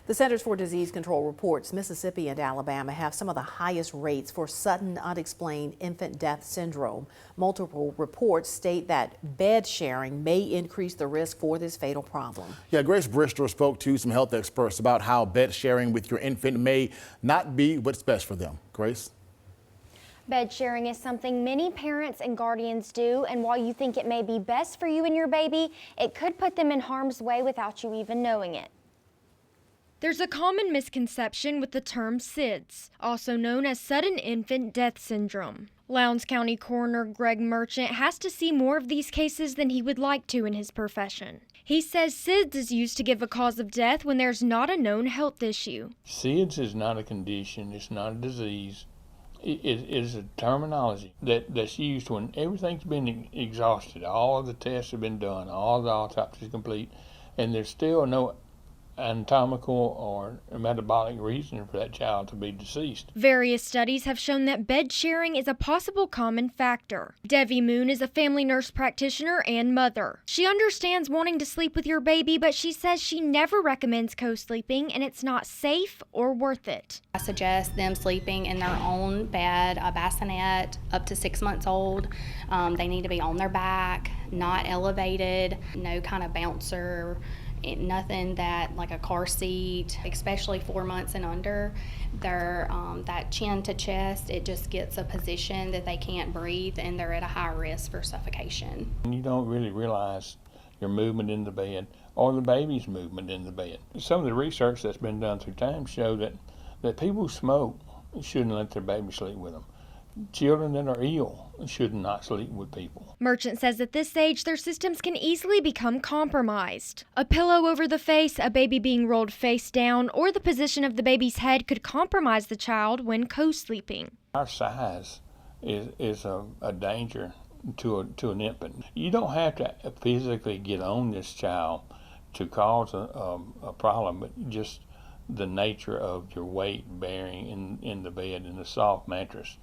The Centers for Disease Control reports Mississippi and Alabama have some of the highest rates for sudden unexplained infant death syndrome. Multiple reports state that bed sharing may increase the risk for this fatal problem. Yeah, Grace Bristol spoke to some health experts about how bed sharing with your infant may not be what's best for them. Grace? Bed sharing is something many parents and guardians do, and while you think it may be best for you and your baby, it could put them in harm's way without you even knowing it. There's a common misconception with the term SIDS, also known as sudden infant death syndrome. Lowndes County Coroner Greg Merchant has to see more of these cases than he would like to in his profession. He says SIDS is used to give a cause of death when there's not a known health issue. SIDS is not a condition, it's not a disease. It is a terminology that's used when everything's been exhausted, all of the tests have been done, all the autopsies complete, and there's still no anatomical or metabolic reason for that child to be deceased. Various studies have shown that bed sharing is a possible common factor. Devi Moon is a family nurse practitioner and mother. She understands wanting to sleep with your baby, but she says she never recommends co-sleeping and it's not safe or worth it. I suggest them sleeping in their own bed, a bassinet up to 6 months old. They need to be on their back, not elevated, no kind of bouncer, nothing that like a car seat, especially 4 months and under. Their that chin to chest, it just gets a position that they can't breathe and they're at a high risk for suffocation. You don't really realize your movement in the bed or the baby's movement in the bed. Some of the research that's been done through time show that people who smoke shouldn't let their baby sleep with them. Children that are ill should not sleep with people. Merchant says at this age, their systems can easily become compromised. A pillow over the face, a baby being rolled face down, or the position of the baby's head could compromise the child when co-sleeping. Our size is a danger to an infant. You don't have to physically get on this child to cause a problem, but just the nature of your weight bearing in the bed in the soft mattress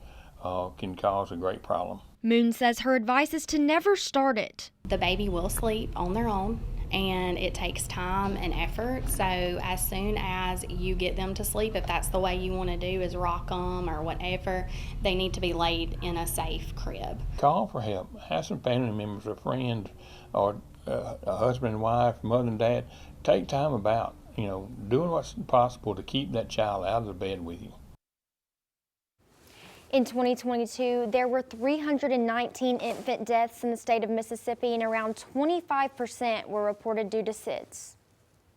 can cause a great problem. Moon says her advice is to never start it. The baby will sleep on their own and it takes time and effort, so as soon as you get them to sleep, if that's the way you want to do is rock them or whatever, they need to be laid in a safe crib. Call for help. Have some family members or friends or a husband and wife, mother and dad. Take time about, doing what's possible to keep that child out of the bed with you. In 2022, there were 319 infant deaths in the state of Mississippi, and around 25% were reported due to SIDS.